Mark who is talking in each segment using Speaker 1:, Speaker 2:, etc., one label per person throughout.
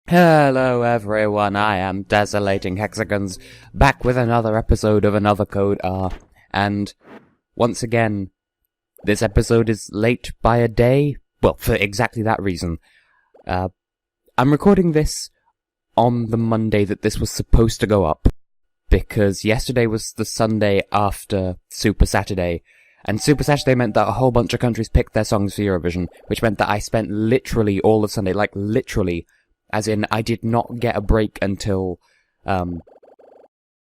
Speaker 1: Hello everyone, I am Tessellating Hexagons, back with another episode of Another Code R, and once again, this episode is late by a day, well, for exactly that reason. I'm recording this on the Monday that this was supposed to go up, because yesterday was the Sunday after Super Saturday, and Super Saturday meant that a whole bunch of countries picked their songs for Eurovision, which meant that I spent literally all of Sunday, like literally, as in, I did not get a break until,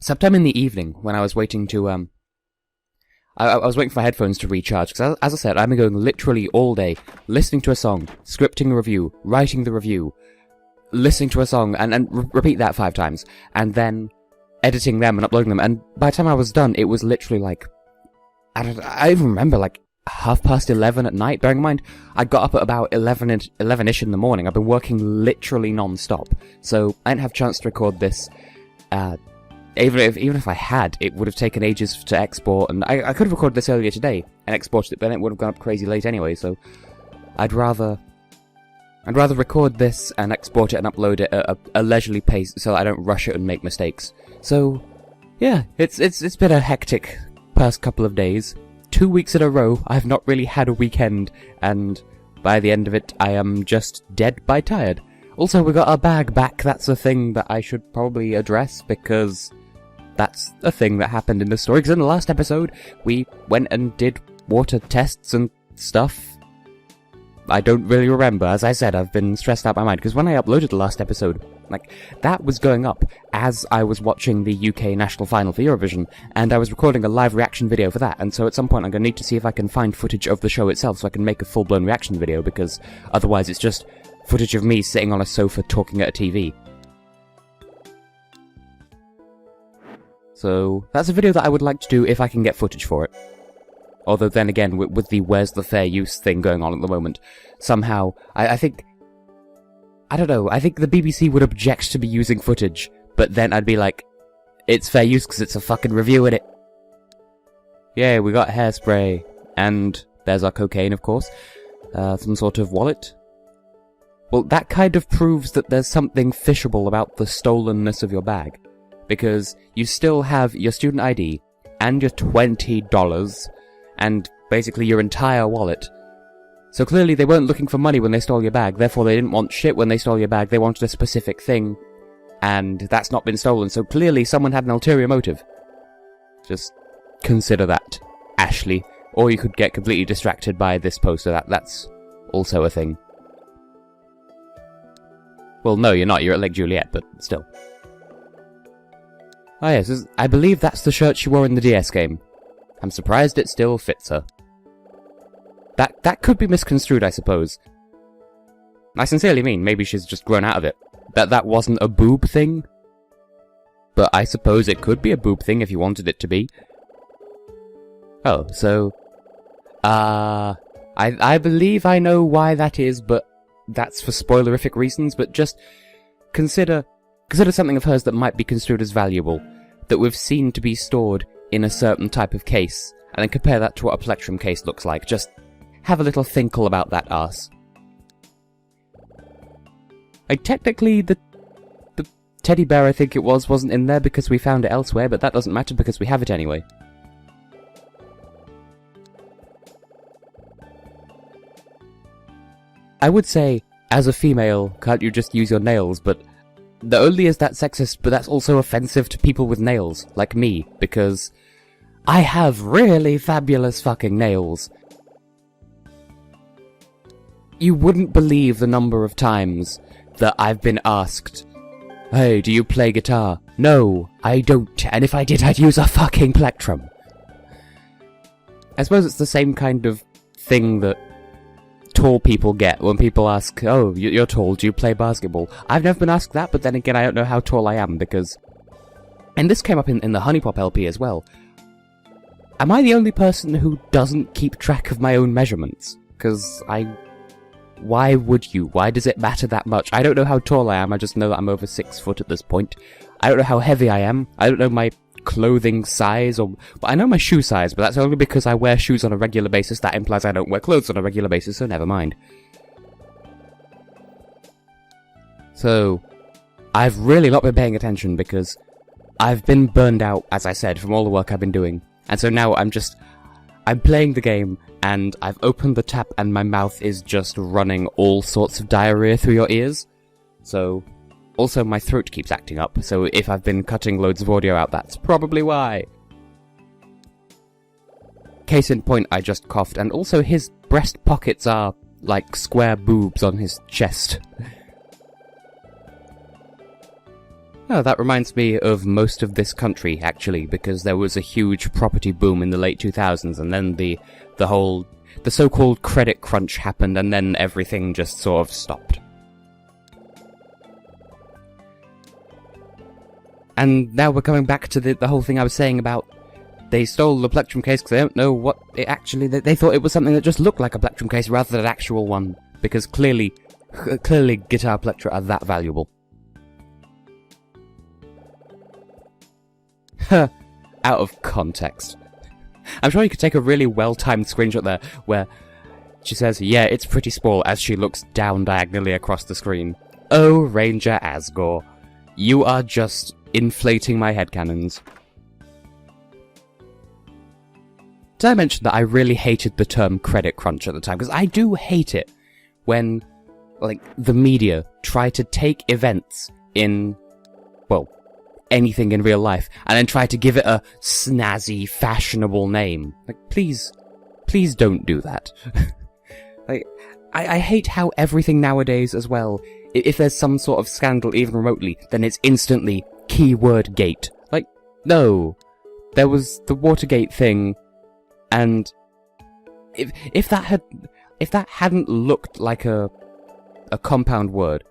Speaker 1: sometime in the evening, when I was waiting to, I was waiting for my headphones to recharge, because as I said, I've been going literally all day, listening to a song, scripting a review, writing the review, listening to a song, and repeat that 5 times, and then editing them and uploading them, and by the time I was done, it was literally like, I even remember, like, 11:30 at night. Bearing in mind, I got up at about 11-ish in the morning. I've been working literally non-stop, so I didn't have a chance to record this. Even if I had, it would have taken ages to export, and I could have recorded this earlier today and exported it, but then it would have gone up crazy late anyway, so I'd rather record this and export it and upload it at a leisurely pace so I don't rush it and make mistakes. So, yeah, it's been a hectic past couple of days. 2 weeks in a row, I've not really had a weekend, and by the end of it, I am just dead by tired. Also, we got our bag back. That's a thing that I should probably address, because that's a thing that happened in the story. Because in the last episode, we went and did water tests and stuff. I don't really remember. As I said, I've been stressed out by my mind, because when I uploaded the last episode, like, that was going up as I was watching the UK national final for Eurovision, and I was recording a live reaction video for that, and so at some point I'm going to need to see if I can find footage of the show itself so I can make a full-blown reaction video, because otherwise it's just footage of me sitting on a sofa talking at a TV. So, that's a video that I would like to do if I can get footage for it. Although then again, with the where's the fair use thing going on at the moment, somehow, I think... I don't know, I think the BBC would object to me using footage, but then I'd be like, it's fair use because it's a fucking review, innit? Yay, we got hairspray, and there's our cocaine, of course. Some sort of wallet. Well, that kind of proves that there's something fishable about the stolenness of your bag, because you still have your student ID, and your $20, and basically your entire wallet. So clearly they weren't looking for money when they stole your bag, therefore they didn't want shit when they stole your bag, they wanted a specific thing, and that's not been stolen, so clearly someone had an ulterior motive. Just consider that, Ashley. Or you could get completely distracted by this poster, that's also a thing. Well, no, you're not, you're at Lake Juliet, but still. Oh yes, I believe that's the shirt she wore in the DS game. I'm surprised it still fits her. That could be misconstrued, I suppose. I sincerely mean, maybe she's just grown out of it. That wasn't a boob thing. But I suppose it could be a boob thing if you wanted it to be. Oh, so... I believe I know why that is, but that's for spoilerific reasons, but just consider something of hers that might be construed as valuable, that we've seen to be stored in a certain type of case, and then compare that to what a plectrum case looks like. Just have a little thinkle about that arse. Like, technically, the teddy bear, I think it was, wasn't in there because we found it elsewhere, but that doesn't matter because we have it anyway. I would say, as a female, can't you just use your nails, but not only is that sexist, but that's also offensive to people with nails, like me, because I have really fabulous fucking nails. You wouldn't believe the number of times that I've been asked, hey, do you play guitar? No, I don't, and if I did, I'd use a fucking plectrum. I suppose it's the same kind of thing that tall people get when people ask, oh, you're tall, do you play basketball? I've never been asked that, but then again, I don't know how tall I am, because... And this came up in the Honey Pop LP as well. Am I the only person who doesn't keep track of my own measurements? Because why would you? Why does it matter that much? I don't know how tall I am, I just know that I'm over 6 foot at this point. I don't know how heavy I am, I don't know my clothing size, but I know my shoe size, but that's only because I wear shoes on a regular basis. That implies I don't wear clothes on a regular basis, so never mind. So, I've really not been paying attention because I've been burned out, as I said, from all the work I've been doing. And so now I'm playing the game, and I've opened the tap, and my mouth is just running all sorts of diarrhea through your ears. So, also my throat keeps acting up, so if I've been cutting loads of audio out, that's probably why. Case in point, I just coughed, and also his breast pockets are like square boobs on his chest. Oh, that reminds me of most of this country, actually, because there was a huge property boom in the late 2000s, and then the so-called credit crunch happened, and then everything just sort of stopped. And now we're coming back to the whole thing I was saying about they stole the Plectrum case because they don't know what it actually... They thought it was something that just looked like a Plectrum case rather than an actual one, because clearly guitar Plectra are that valuable. Out of context. I'm sure you could take a really well-timed screenshot there, where she says, yeah, it's pretty small, as she looks down diagonally across the screen. Oh, Ranger Asgore, you are just inflating my headcanons. Did I mention that I really hated the term credit crunch at the time? Because I do hate it when, like, the media try to take events in, well, anything in real life, and then try to give it a snazzy, fashionable name. Like, please don't do that. Like, I hate how everything nowadays as well, if there's some sort of scandal even remotely, then it's instantly keyword gate. Like, no. There was the Watergate thing, and if that hadn't looked like a compound word,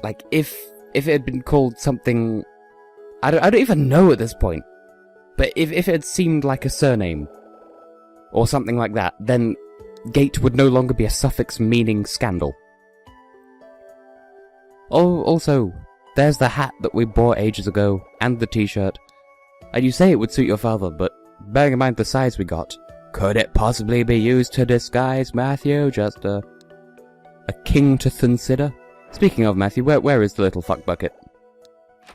Speaker 1: like if it had been called something, I don't even know at this point, but if it had seemed like a surname or something like that, then gate would no longer be a suffix meaning scandal. Oh, also, there's the hat that we bought ages ago, and the t-shirt. And you say it would suit your father, but bearing in mind the size we got, could it possibly be used to disguise Matthew? Just a king to consider? Speaking of Matthew, where is the little fuck bucket?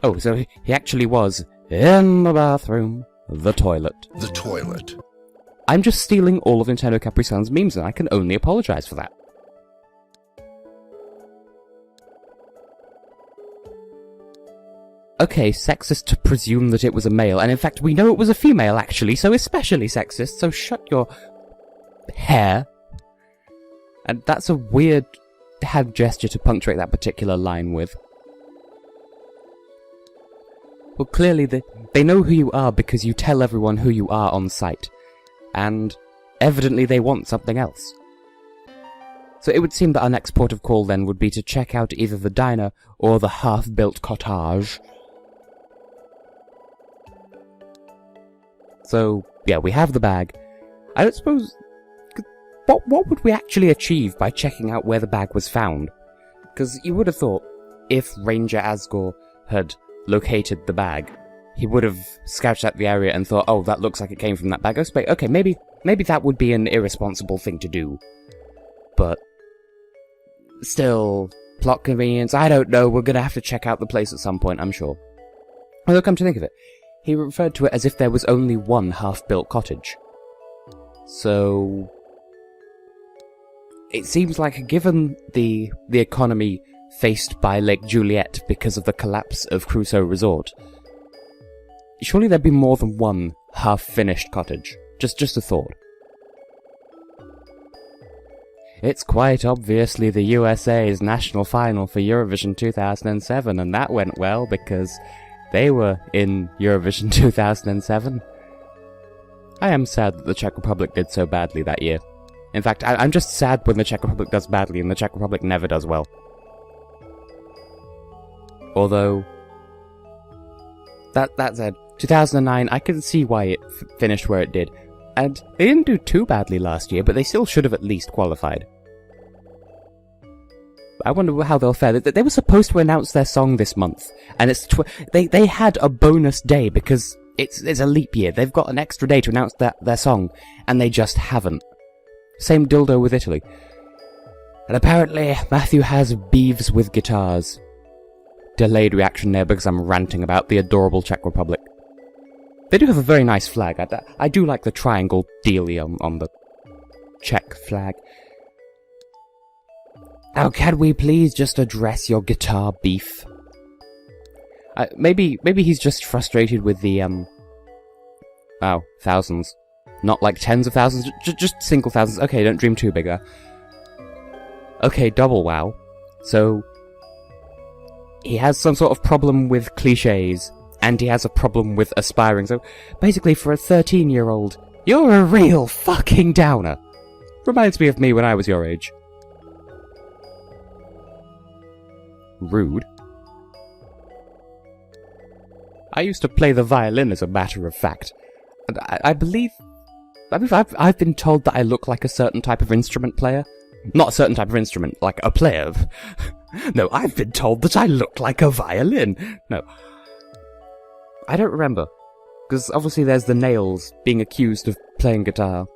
Speaker 1: Oh, so he actually was in the bathroom. The toilet. The toilet. I'm just stealing all of Nintendo Capri Sun's memes, and I can only apologize for that. Okay, sexist to presume that it was a male, and in fact we know it was a female actually, so especially sexist, so shut your hair. And that's a weird hand gesture to punctuate that particular line with. Well, clearly they know who you are because you tell everyone who you are on site, and evidently they want something else. So it would seem that our next port of call then would be to check out either the diner or the half-built cottage. So, yeah, we have the bag. I don't suppose... What would we actually achieve by checking out where the bag was found? Because you would have thought, if Ranger Asgore had located the bag, he would have scouted out the area and thought, oh, that looks like it came from that bag. Okay, maybe that would be an irresponsible thing to do. But still, plot convenience, I don't know, we're gonna have to check out the place at some point, I'm sure. Although, come to think of it, he referred to it as if there was only one half-built cottage. So it seems like, given the economy faced by Lake Juliet because of the collapse of Crusoe Resort, surely there'd be more than one half-finished cottage. Just a thought. It's quite obviously the USA's national final for Eurovision 2007, and that went well because they were in Eurovision 2007. I am sad that the Czech Republic did so badly that year. In fact, I'm just sad when the Czech Republic does badly and the Czech Republic never does well. Although, that said, 2009, I can see why it finished where it did. And they didn't do too badly last year, but they still should have at least qualified. I wonder how they'll fare. They were supposed to announce their song this month, and it's they had a bonus day because it's a leap year. They've got an extra day to announce their song, and they just haven't. Same dildo with Italy. And apparently, Matthew has beeves with guitars. delayed reaction there because I'm ranting about the adorable Czech Republic. They do have a very nice flag. I do like the triangle dealie on the Czech flag. Now, can we please just address your guitar beef? Maybe he's just frustrated with the, thousands. Not like tens of thousands, just single thousands. Okay, don't dream too bigger. Okay, double wow. So, he has some sort of problem with cliches, and he has a problem with aspiring. So, basically, for a 13-year-old, you're a real fucking downer. Reminds me of me when I was your age. Rude. I used to play the violin, as a matter of fact. And I believe I've been told that I look like a certain type of instrument player. Not a certain type of instrument, like a player. No, I've been told that I look like a violin. No. I don't remember. Because obviously there's the Nails being accused of playing guitar.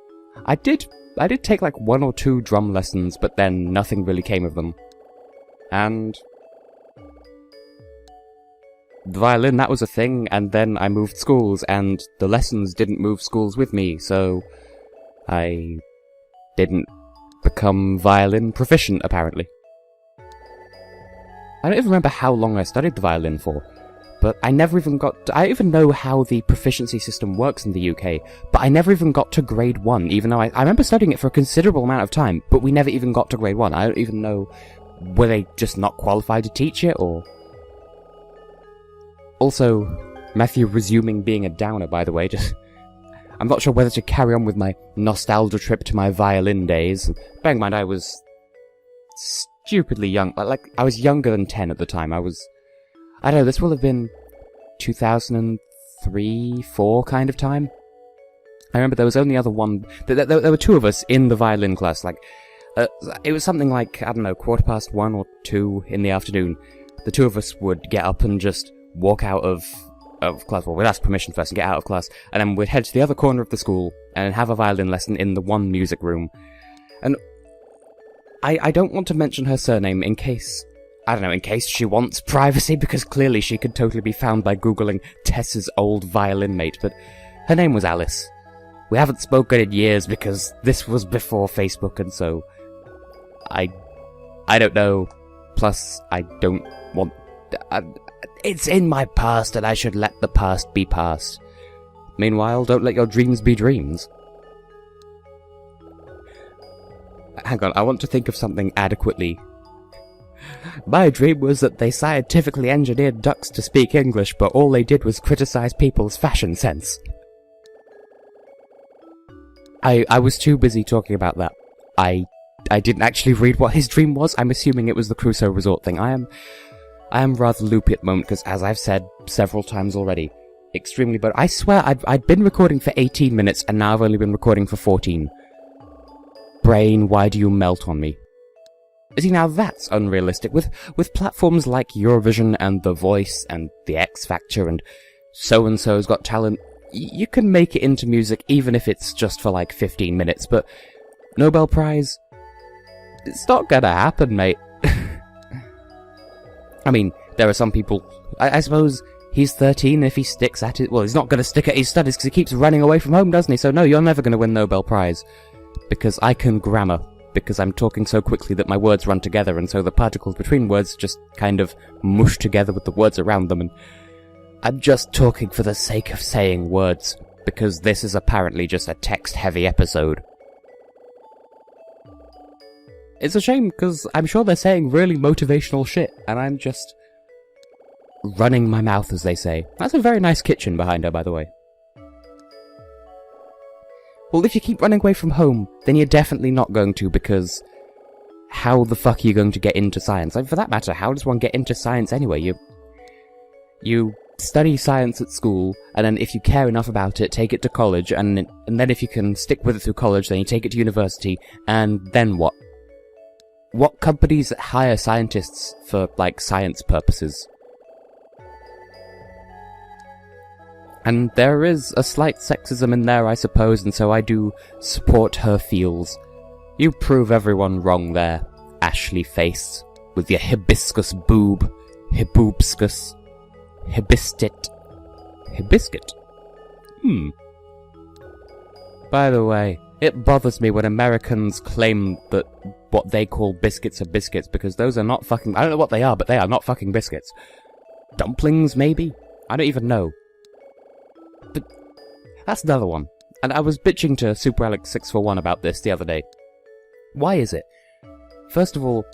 Speaker 1: I did take like 1 or 2 drum lessons, but then nothing really came of them. And the violin, that was a thing, and then I moved schools, and the lessons didn't move schools with me, so I didn't become violin proficient, apparently. I don't even remember how long I studied the violin for, but I never even I even know how the proficiency system works in the UK, but I never even got to grade 1, even though I remember studying it for a considerable amount of time, but we never even got to grade 1. I don't even know, were they just not qualified to teach it, or... Also, Matthew resuming being a downer, by the way, I'm not sure whether to carry on with my nostalgia trip to my violin days. Bearing in mind I was stupidly young, like, I was younger than 10 at the time. I don't know, this will have been 2003, 4 kind of time. I remember there was only other one, there were 2 of us in the violin class, like, it was something like, I don't know, 1:15 or 2 in the afternoon. The 2 of us would get up and just walk out of class. Well, we'd ask permission first and get out of class, and then we'd head to the other corner of the school and have a violin lesson in the one music room. And I don't want to mention her surname in case she wants privacy, because clearly she could totally be found by googling Tess's old violin mate, but her name was Alice. We haven't spoken in years because this was before Facebook, and so I don't know. Plus, I don't want... it's in my past, and I should let the past be past. Meanwhile, don't let your dreams be dreams. Hang on, I want to think of something adequately. My dream was that they scientifically engineered ducks to speak English, but all they did was criticize people's fashion sense. I was too busy talking about that. I didn't actually read what his dream was. I'm assuming it was the Crusoe Resort thing. I am rather loopy at the moment, because as I've said several times already, extremely, but I swear I'd been recording for 18 minutes, and now I've only been recording for 14. Brain, why do you melt on me? See, now that's unrealistic. With platforms like Eurovision and The Voice and The X Factor and So-and-so's Got Talent, you can make it into music even if it's just for like 15 minutes, but Nobel Prize? It's not gonna happen, mate. I mean, there are some people... I suppose he's 13, if he sticks at it... Well, he's not gonna stick at his studies because he keeps running away from home, doesn't he? So no, you're never gonna win Nobel Prize. Because I can grammar. Because I'm talking so quickly that my words run together, and so the particles between words just kind of mush together with the words around them, and I'm just talking for the sake of saying words, because this is apparently just a text-heavy episode. It's a shame, because I'm sure they're saying really motivational shit, and I'm just running my mouth, as they say. That's a very nice kitchen behind her, by the way. Well, if you keep running away from home, then you're definitely not going to, because how the fuck are you going to get into science? Like, for that matter, how does one get into science anyway? You study science at school, and then if you care enough about it, take it to college, and then if you can stick with it through college, then you take it to university, and then what? What companies hire scientists for, like, science purposes? And there is a slight sexism in there, I suppose, and so I do support her feels. You prove everyone wrong there, Ashley Face, with your hibiscus boob. Hibubscus, Hibistit, Hibiscit. By the way, it bothers me when Americans claim that what they call biscuits are biscuits, because those are not fucking... I don't know what they are, but they are not fucking biscuits. Dumplings, maybe? I don't even know. But that's another one. And I was bitching to Super Alex 641 about this the other day. Why is it? First of all,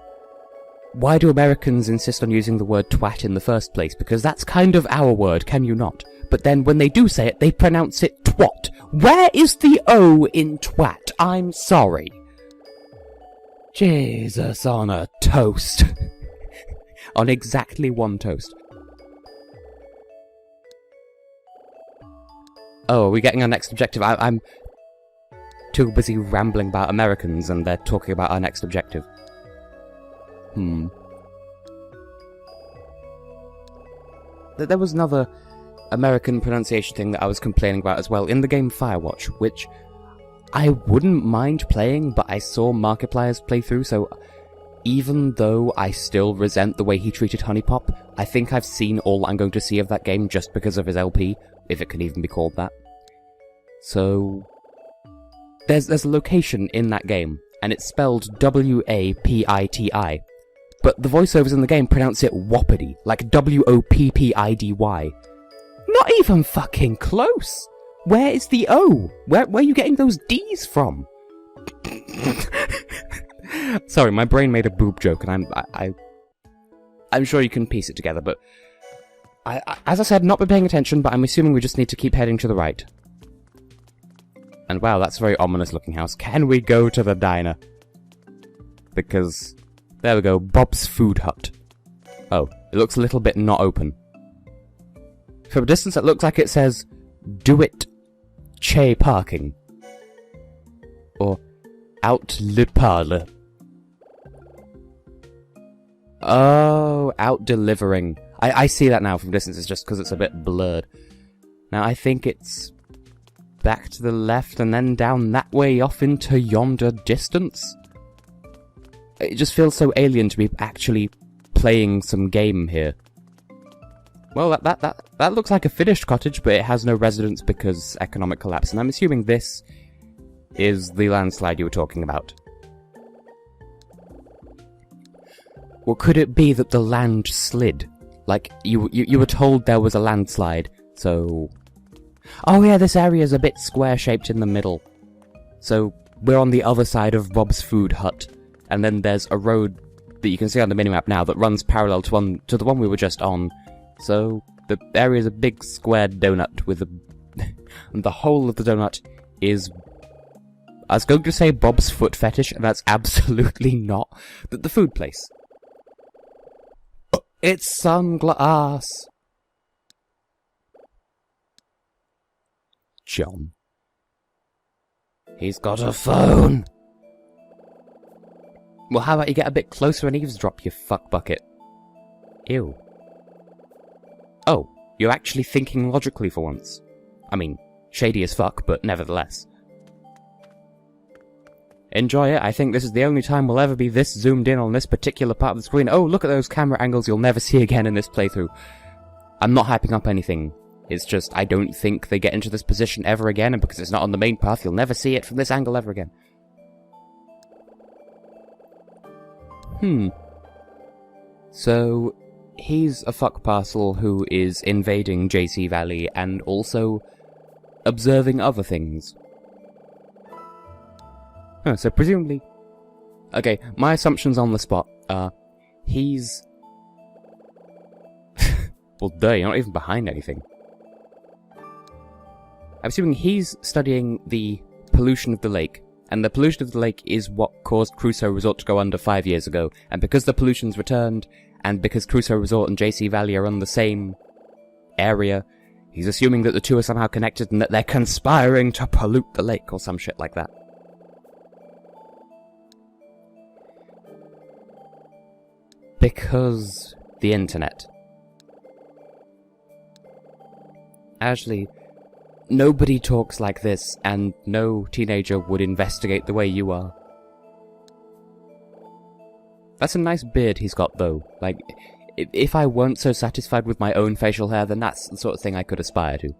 Speaker 1: why do Americans insist on using the word twat in the first place? Because that's kind of our word, can you not? But then when they do say it, they pronounce it twat. Where is the O in twat? I'm sorry. Jesus on a toast. On exactly one toast. Oh, are we getting our next objective? I'm too busy rambling about Americans and they're talking about our next objective. There was another American pronunciation thing that I was complaining about as well in the game Firewatch, which I wouldn't mind playing, but I saw Markiplier's playthrough, so even though I still resent the way he treated Honeypop, I think I've seen all I'm going to see of that game just because of his LP, if it can even be called that. So there's a location in that game, and it's spelled W-A-P-I-T-I, but the voiceovers in the game pronounce it Whoppity, like W-O-P-P-I-D-Y. Not even fucking close! Where is the O? Where are you getting those D's from? Sorry, my brain made a boob joke, and I'm sure you can piece it together, but as I said, not been paying attention, but I'm assuming we just need to keep heading to the right. And wow, that's a very ominous looking house. Can we go to the diner? Because, there we go, Bob's Food Hut. Oh, it looks a little bit not open. From a distance it looks like it says, Do It Che Parking. Or, Out Le Parle. Oh, out delivering. I see that now from distance, it's just because it's a bit blurred. Now I think it's back to the left and then down that way off into yonder distance. It just feels so alien to be actually playing some game here. Well, that looks like a finished cottage, but it has no residents because economic collapse, and I'm assuming this is the landslide you were talking about. Well, could it be that the land slid? Like, you were told there was a landslide, so... Oh yeah, this area is a bit square-shaped in the middle. So, we're on the other side of Bob's Food Hut, and then there's a road that you can see on the minimap now that runs parallel to the one we were just on. So, the area is a big square donut with a... and the whole of the donut is... I was going to say Bob's Foot Fetish, and that's absolutely not the food place. It's sunglass! John. He's got a phone! Well, how about you get a bit closer and eavesdrop, you fuck bucket? Ew. Oh, you're actually thinking logically for once. I mean, shady as fuck, but nevertheless. Enjoy it. I think this is the only time we'll ever be this zoomed in on this particular part of the screen. Oh, look at those camera angles you'll never see again in this playthrough. I'm not hyping up anything. It's just, I don't think they get into this position ever again, and because it's not on the main path, you'll never see it from this angle ever again. So, he's a fuck parcel who is invading JC Valley and also observing other things. Huh, so presumably... Okay, my assumptions on the spot are... He's... well, duh, you're not even behind anything. I'm assuming he's studying the pollution of the lake, and the pollution of the lake is what caused Crusoe Resort to go under 5 years ago, and because the pollution's returned, and because Crusoe Resort and JC Valley are on the same area, he's assuming that the two are somehow connected and that they're conspiring to pollute the lake, or some shit like that. Because the internet. Actually, nobody talks like this, and no teenager would investigate the way you are. That's a nice beard he's got, though. Like, if I weren't so satisfied with my own facial hair, then that's the sort of thing I could aspire to.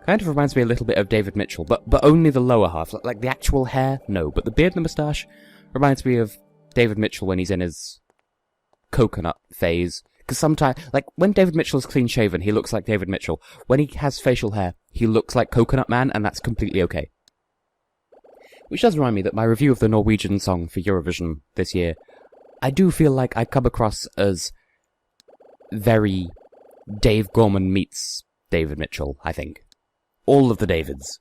Speaker 1: Kind of reminds me a little bit of David Mitchell, but only the lower half. Like the actual hair, no. But the beard and the moustache reminds me of David Mitchell when he's in his coconut phase. Because sometimes, like, when David Mitchell is clean-shaven, he looks like David Mitchell. When he has facial hair, he looks like Coconut Man, and that's completely okay. Which does remind me that my review of the Norwegian song for Eurovision this year, I do feel like I come across as very Dave Gorman meets David Mitchell, I think. All of the Davids.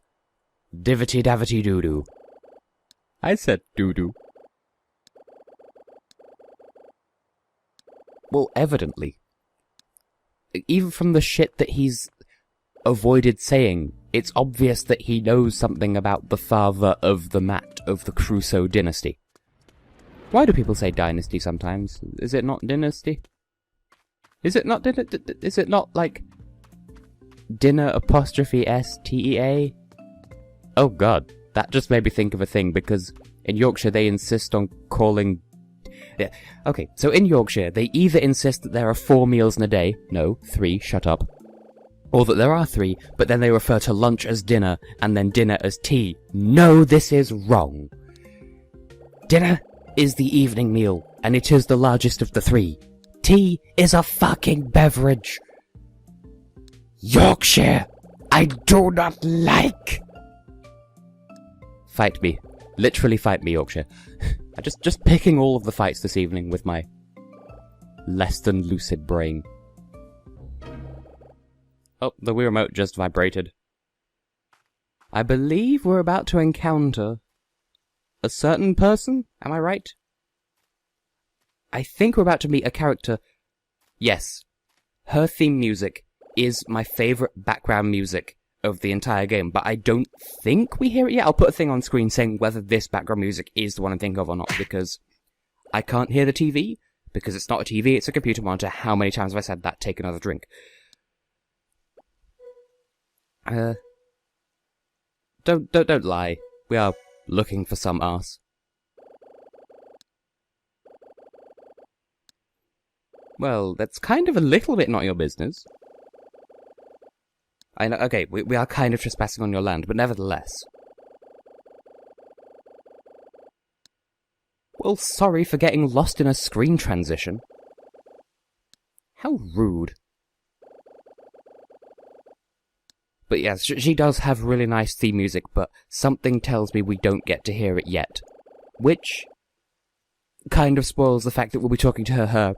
Speaker 1: Divity davity doo-doo. I said doo-doo. Well, evidently. Even from the shit that he's avoided saying, it's obvious that he knows something about the father of the Matt of the Crusoe dynasty. Why do people say dynasty sometimes? Is it not dynasty? Is it not is it not like dinner apostrophe S-T-E-A? Oh god, that just made me think of a thing, because in Yorkshire they insist on calling... Yeah. Okay, so in Yorkshire, they either insist that there are 4 meals in a day, no, 3, shut up, or that there are 3, but then they refer to lunch as dinner, and then dinner as tea. No, this is wrong. Dinner is the evening meal, and it is the largest of the 3. Tea is a fucking beverage. Yorkshire, I do not like. Fight me. Literally fight me, Yorkshire. I'm just picking all of the fights this evening with my less than lucid brain. Oh, the Wii Remote just vibrated. I believe we're about to encounter a certain person, am I right? I think we're about to meet a character. Yes, her theme music is my favourite background music of the entire game, but I don't think we hear it yet. I'll put a thing on screen saying whether this background music is the one I'm thinking of or not, because I can't hear the TV, because it's not a TV, it's a computer monitor. How many times have I said that? Take another drink. Don't lie. We are looking for some arse. Well, that's kind of a little bit not your business. I know, okay, we are kind of trespassing on your land, but nevertheless. Well, sorry for getting lost in a screen transition. How rude. But yes, she does have really nice theme music, but something tells me we don't get to hear it yet. Which kind of spoils the fact that we'll be talking to her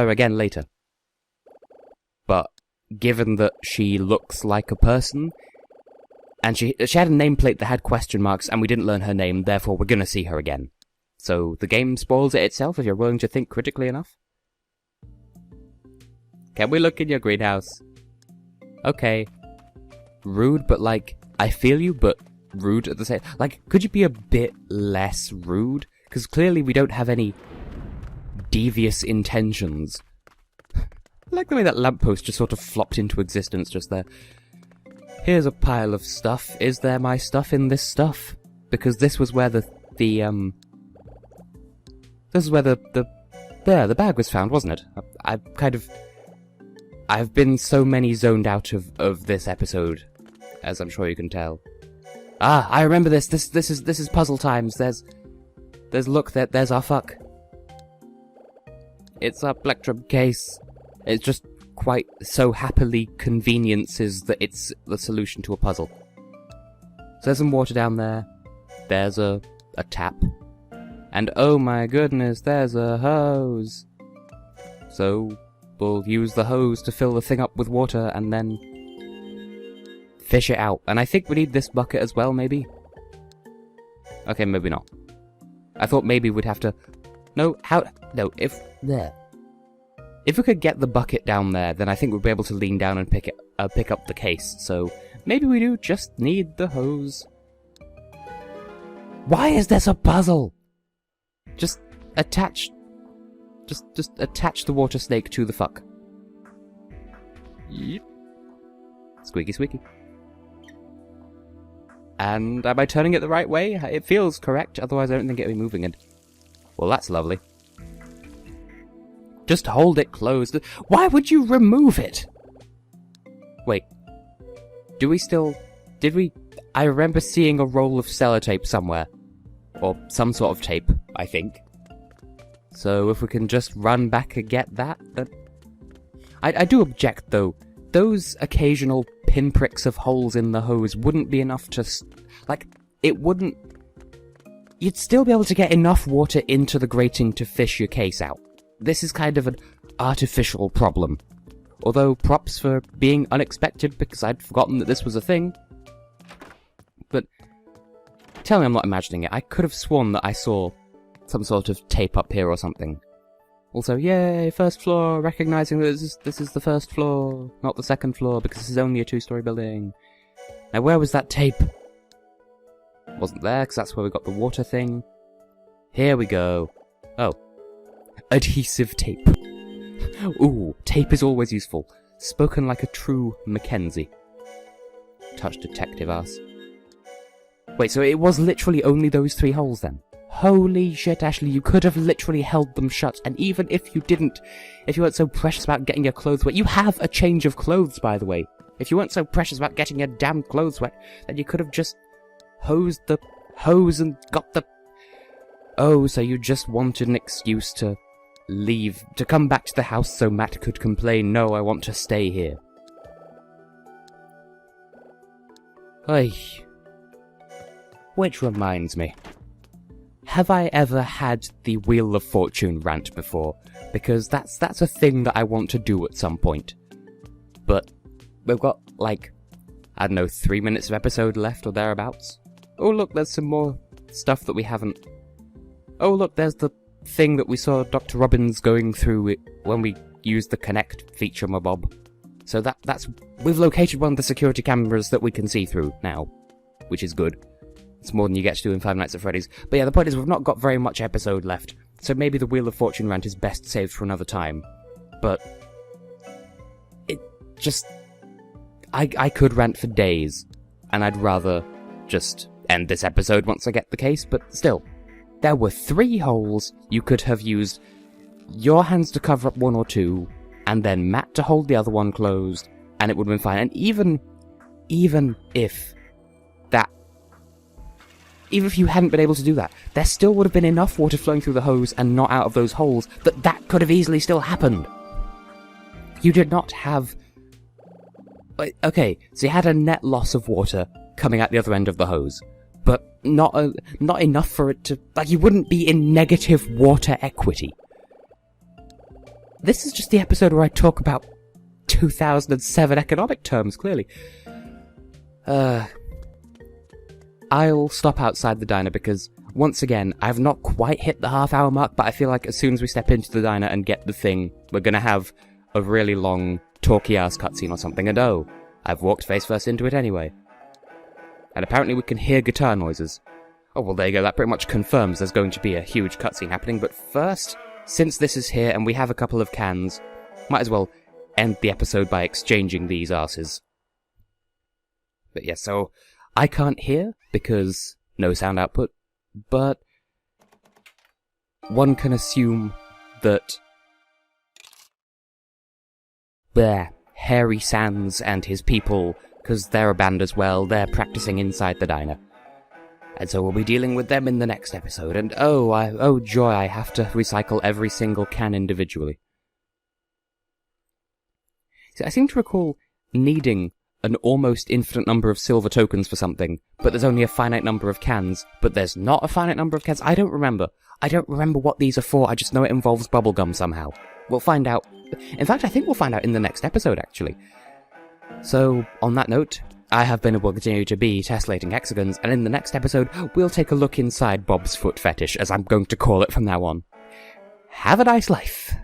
Speaker 1: again later. But given that she looks like a person, and she had a nameplate that had question marks, and we didn't learn her name, therefore we're gonna see her again. So the game spoils it itself if you're willing to think critically enough. Can we look in your greenhouse? Okay. Rude, but like, I feel you, but rude at the same... Like, could you be a bit less rude? Because clearly we don't have any devious intentions. I like the way that lamppost just sort of flopped into existence just there. Here's a pile of stuff. Is there my stuff in this stuff? Because this was where the bag was found, wasn't it? I've been so many zoned out of this episode, as I'm sure you can tell. Ah, I remember this. This is puzzle times. There's our fuck. It's our plectrum case. It just quite so happily conveniences that it's the solution to a puzzle. So there's some water down there. There's a tap. And oh my goodness, there's a hose. So we'll use the hose to fill the thing up with water and then fish it out. And I think we need this bucket as well, maybe? Okay, maybe not. I thought maybe we'd have to... If we could get the bucket down there, then I think we'd be able to lean down and pick up the case. So maybe we do just need the hose. Why is this a puzzle? Just attach the water snake to the fuck. Yep. Squeaky squeaky. And am I turning it the right way? It feels correct, otherwise I don't think it'll be moving it. Well, that's lovely. Just hold it closed. Why would you remove it? Wait. Did we... I remember seeing a roll of sellotape somewhere. Or some sort of tape, I think. So if we can just run back and get that, then... I do object, though. Those occasional pinpricks of holes in the hose wouldn't be enough to... it wouldn't... You'd still be able to get enough water into the grating to fish your case out. This is kind of an artificial problem. Although, props for being unexpected, because I'd forgotten that this was a thing. But, tell me I'm not imagining it. I could have sworn that I saw some sort of tape up here or something. Also, yay, first floor, recognizing that this is the first floor, not the second floor, because this is only a 2-story building. Now, where was that tape? Wasn't there, because that's where we got the water thing. Here we go. Oh. Adhesive tape. Ooh, tape is always useful. Spoken like a true Mackenzie. Touch detective ass. Wait, so it was literally only those 3 holes then? Holy shit, Ashley, you could have literally held them shut, and even if you didn't, if you weren't so precious about getting your clothes wet, you have a change of clothes, by the way. If you weren't so precious about getting your damn clothes wet, then you could have just hosed the hose and got the... Oh, so you just wanted an excuse to leave, to come back to the house so Matt could complain, no, I want to stay here. Ay. Which reminds me. Have I ever had the Wheel of Fortune rant before? Because that's a thing that I want to do at some point. But we've got, I don't know, 3 minutes of episode left or thereabouts. Oh look, there's some more stuff that we haven't... Oh look, there's the thing that we saw Dr. Robbins going through it when we used the Connect feature mabob. So that's... We've located one of the security cameras that we can see through now, which is good. It's more than you get to do in Five Nights at Freddy's. But yeah, the point is we've not got very much episode left, so maybe the Wheel of Fortune rant is best saved for another time. But... it just... I could rant for days, and I'd rather just end this episode once I get the case, but still. There were 3 holes. You could have used your hands to cover up 1 or 2, and then Matt to hold the other one closed, and it would have been fine. And even if you hadn't been able to do that, there still would have been enough water flowing through the hose and not out of those holes that could have easily still happened. You did not have... Okay, so you had a net loss of water coming out the other end of the hose, but not enough for it to... you wouldn't be in negative water equity. This is just the episode where I talk about 2007 economic terms, clearly. I'll stop outside the diner because, once again, I've not quite hit the half-hour mark, but I feel like as soon as we step into the diner and get the thing, we're gonna have a really long, talky-ass cutscene or something, and oh, I've walked face-first into it anyway. And apparently we can hear guitar noises. Oh, well, there you go, that pretty much confirms there's going to be a huge cutscene happening, but first, since this is here and we have a couple of cans, might as well end the episode by exchanging these asses. But yeah, so... I can't hear, because no sound output, but one can assume that Harry Sands and his people, because they're a band as well, they're practicing inside the diner. And so we'll be dealing with them in the next episode, and oh joy, I have to recycle every single can individually. See, I seem to recall needing an almost infinite number of silver tokens for something, but there's only a finite number of cans, but there's not a finite number of cans. I don't remember what these are for, I just know it involves bubblegum somehow. We'll find out. In fact, I think we'll find out in the next episode, actually. So, on that note, I have been and will continue to be Tessellating Hexagons, and in the next episode, we'll take a look inside Bob's foot fetish, as I'm going to call it from now on. Have a nice life.